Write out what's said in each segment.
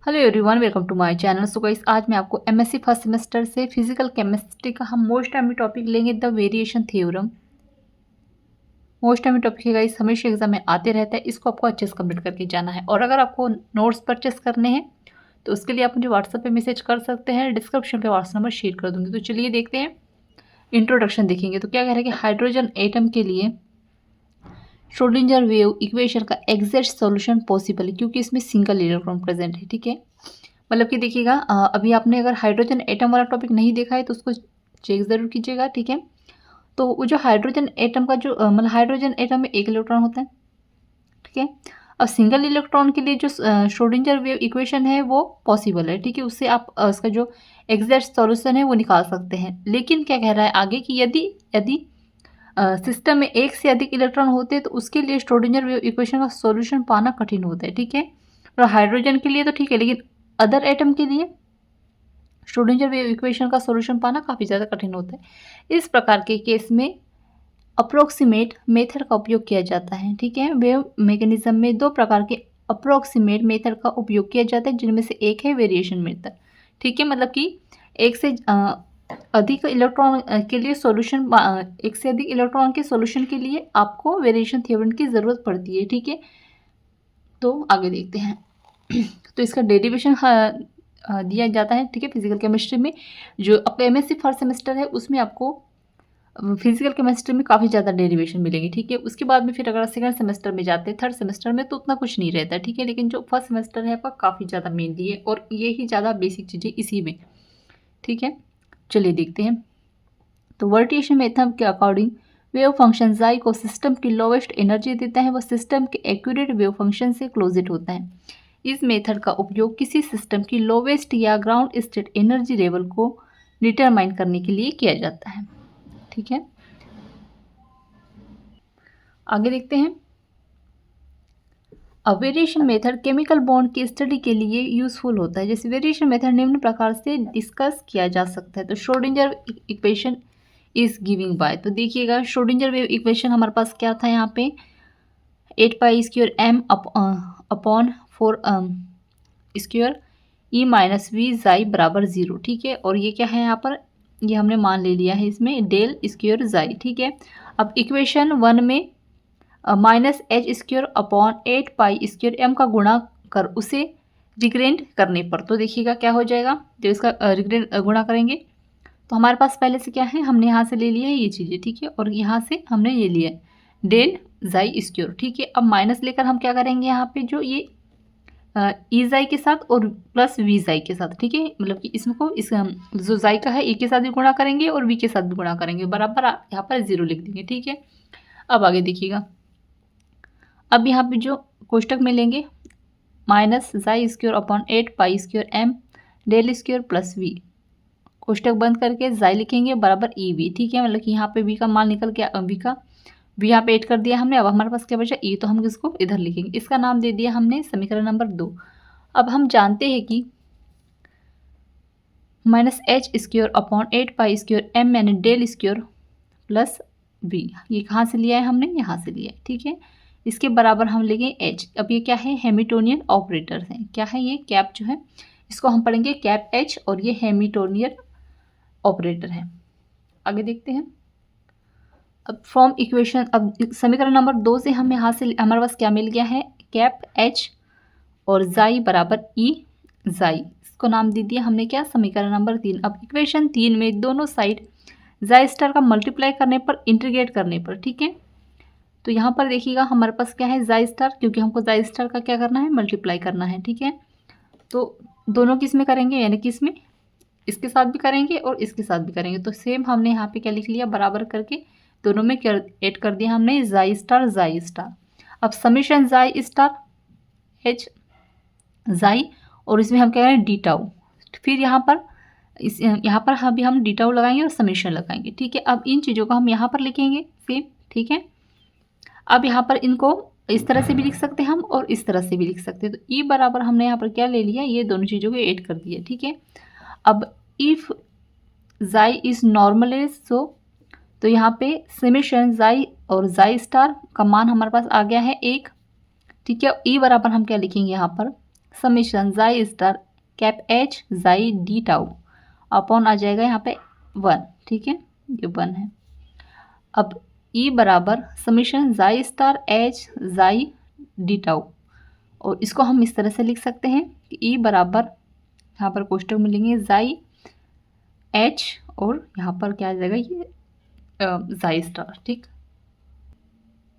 Hello everyone, welcome to my channel. So guys, आज मैं आपको एमएससी फर्स्ट सेमेस्टर से फिजिकल केमिस्ट्री का हम मोस्ट टाइमी टॉपिक लेंगे, द वेरिएशन थ्योरम। मोस्ट टाइमी टॉपिक है गाइस, हमेशा एग्जाम में आते रहता है। इसको आपको अच्छे से कंप्लीट करके जाना है। और अगर आपको नोट्स परचेस करने हैं तो उसके लिए आप मुझे व्हाट्सएप पे मैसेज कर सकते हैं। डिस्क्रिप्शन पे व्हाट्सएप नंबर शेयर कर दूंगी। तो चलिए देखते हैं। इंट्रोडक्शन देखेंगे तो क्या कह रहा है कि हाइड्रोजन एटम के लिए श्रोडिंगर वेव इक्वेशन का एग्जैक्ट सॉल्यूशन पॉसिबल है, क्योंकि इसमें सिंगल इलेक्ट्रॉन प्रेजेंट है। ठीक है, मतलब कि देखिएगा, अभी आपने अगर हाइड्रोजन एटम वाला टॉपिक नहीं देखा है तो उसको चेक ज़रूर कीजिएगा। ठीक है, तो वो जो हाइड्रोजन एटम का जो मतलब हाइड्रोजन एटम में एक इलेक्ट्रॉन होता है। ठीक है, अब सिंगल इलेक्ट्रॉन के लिए जो श्रोडिंगर वेव इक्वेशन है वो पॉसिबल है। ठीक है, उससे आप उसका जो एग्जैक्ट सॉल्यूशन है वो निकाल सकते हैं। लेकिन क्या कह रहा है आगे कि यदि यदि सिस्टम में एक से अधिक इलेक्ट्रॉन होते हैं तो उसके लिए श्रोडिंगर वेव इक्वेशन का सॉल्यूशन पाना कठिन होता है। ठीक है, और हाइड्रोजन के लिए तो ठीक है, लेकिन अदर एटम के लिए श्रोडिंगर वेव इक्वेशन का सॉल्यूशन पाना काफ़ी ज़्यादा कठिन होता है। इस प्रकार के केस में अप्रोक्सीमेट मेथड का उपयोग किया जाता है। ठीक है, वेव मैकेनिज्म में दो प्रकार के अप्रोक्सीमेट मेथड का उपयोग किया जाता है, जिनमें से एक है वेरिएशन मेथड। ठीक है, मतलब कि एक से अधिक इलेक्ट्रॉन के लिए सॉल्यूशन, एक से अधिक इलेक्ट्रॉन के सॉल्यूशन के लिए आपको वेरिएशन थ्योरम की ज़रूरत पड़ती है। ठीक है, तो आगे देखते हैं। तो इसका डेरिवेशन दिया जाता है। ठीक है, फिजिकल केमिस्ट्री में जो आपका एमएससी फर्स्ट सेमेस्टर है उसमें आपको फिजिकल केमिस्ट्री में काफ़ी ज़्यादा डेरिवेशन मिलेंगे। ठीक है, उसके बाद में फिर अगर सेकंड सेमेस्टर में जाते हैं, थर्ड सेमेस्टर में तो उतना कुछ नहीं रहता है। ठीक है, लेकिन जो फर्स्ट सेमेस्टर है आपका काफ़ी ज़्यादा मेनली है और ये ही ज़्यादा बेसिक चीज़ें इसी में। ठीक है, चलिए देखते हैं। तो वर्टिएशन मेथड के अकॉर्डिंग वेव फंक्शन जाई को सिस्टम की लोवेस्ट एनर्जी देता है, वह सिस्टम के एक्यूरेट वेव फंक्शन से क्लोजेट होता है। इस मेथड का उपयोग किसी सिस्टम की लोवेस्ट या ग्राउंड स्टेट एनर्जी लेवल को डिटरमाइन करने के लिए किया जाता है। ठीक है, आगे देखते हैं। अब वेरिएशन मेथड केमिकल बॉन्ड की स्टडी के लिए यूजफुल होता है। जैसे वेरिएशन मेथड निम्न प्रकार से डिस्कस किया जा सकता है। तो Schrodinger equation is giving by, तो देखिएगा श्रोडिंगर वेव इक्वेशन हमारे पास क्या था यहाँ पे 8π² m upon 4 square E minus V जाई बराबर 0। ठीक है, और ये क्या है यहाँ पर, ये हमने मान ले लिया है इसमें डेल स्क्वायर जाई। ठीक है, अब इक्वेशन 1 में -h² अपॉन 8π² m का गुणा कर उसे रिग्रेंड करने पर, तो देखिएगा क्या हो जाएगा। जब इसका रिग्रेंड गुणा करेंगे तो हमारे पास पहले से क्या है, हमने यहाँ से ले लिया है ये चीज़ें। ठीक है, और यहाँ से हमने ये लिया है डेल जाई स्क्वायर। ठीक है, अब माइनस लेकर हम क्या करेंगे यहाँ पे जो ये ई जाई के साथ और प्लस वी जाई के साथ। ठीक है, मतलब कि इसको इस जो जाई का है ई के साथ भी गुणा करेंगे और वी के साथ भी गुणा करेंगे, बराबर यहाँ पर 0 लिख देंगे। ठीक है, अब आगे देखिएगा। अब यहाँ पे जो कोष्टक में लेंगे माइनस जाई square upon 8π² m del square plus V, कोष्टक बंद करके जाई लिखेंगे बराबर ई वी। ठीक है, मतलब कि यहाँ पे वी का मान निकल के वी का वी यहाँ पे ऐड कर दिया हमने। अब हमारे पास क्या बचा ई, तो हम इसको इधर लिखेंगे। इसका नाम दे दिया हमने समीकरण नंबर 2। अब हम जानते हैं कि -h² अपॉन 8π² m यानी डेल स्क्वायर प्लस वी, ये कहाँ से लिया है हमने, यहाँ से लिया है। ठीक है, इसके बराबर हम लेंगे h। अब ये क्या है, हैमिल्टोनियन ऑपरेटर है। क्या है ये, कैप जो है इसको हम पढ़ेंगे कैप h, और ये हैमिल्टोनियन ऑपरेटर है। आगे देखते हैं। अब फ्रॉम इक्वेशन, अब समीकरण नंबर 2 से हम यहाँ से हमारे पास क्या मिल गया है, कैप h और जाई बराबर ई जाई, इसको नाम दे दिया हमने क्या, समीकरण नंबर 3। अब इक्वेशन 3 में दोनों साइड जाई स्टार का मल्टीप्लाई करने पर, इंटीग्रेट करने पर, ठीक है, तो यहाँ पर देखिएगा हमारे पास क्या है जाई स्टार, क्योंकि हमको जाई स्टार का क्या करना है, मल्टीप्लाई करना है। ठीक है, तो दोनों किस में करेंगे, यानी कि इसमें इसके साथ भी करेंगे और इसके साथ भी करेंगे। तो सेम हमने यहाँ पे क्या लिख लिया, बराबर करके दोनों में ऐड कर दिया हमने जाई स्टार जाई स्टार। अब समीशन जाई स्टार एच जाई, और इसमें हम क्या करें डी टाउ, फिर यहाँ पर यहाँ पर अभी हम डी टाउ लगाएंगे और समीशन लगाएंगे। ठीक है, अब इन चीज़ों को हम यहाँ पर लिखेंगे सेम। ठीक है, अब यहाँ पर इनको इस तरह से भी लिख सकते हैं हम और इस तरह से भी लिख सकते हैं। तो ई बराबर हमने यहाँ पर क्या ले लिया, ये दोनों चीज़ों को ऐड कर दिया। ठीक है, अब इफ जाई इज नॉर्मलाइज सो, तो यहाँ पे समेशन जाई और जाई स्टार का मान हमारे पास आ गया है 1। ठीक है, ई बराबर हम क्या लिखेंगे यहाँ पर समीशन जाई स्टार कैप एच जाई डी टाउ अपॉन आ जाएगा यहाँ पे 1, ठीक है, ये 1 है। अब ई बराबर समीशन जाई स्टार एच जाई डी टाउ, और इसको हम इस तरह से लिख सकते हैं कि ई बराबर यहाँ पर कोष्टक में लेंगे जाई एच और यहाँ पर क्या आ जाएगा ये जाई स्टार, ठीक।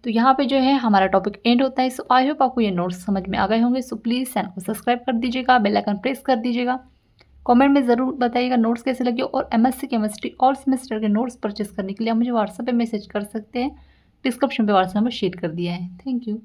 तो यहाँ पे जो है हमारा टॉपिक एंड होता है। सो आई होप आपको ये नोट्स समझ में आ गए होंगे। सो प्लीज़ चैनल को सब्सक्राइब कर दीजिएगा, बेल आइकन प्रेस कर दीजिएगा, कमेंट में ज़रूर बताइएगा नोट्स कैसे लगे, और एमएससी केमिस्ट्री ऑल सेमेस्टर के नोट्स परचेस करने के लिए आप मुझे व्हाट्सएप पे मैसेज कर सकते हैं। डिस्क्रिप्शन पे व्हाट्सएप नंबर शेयर कर दिया है। Thank you.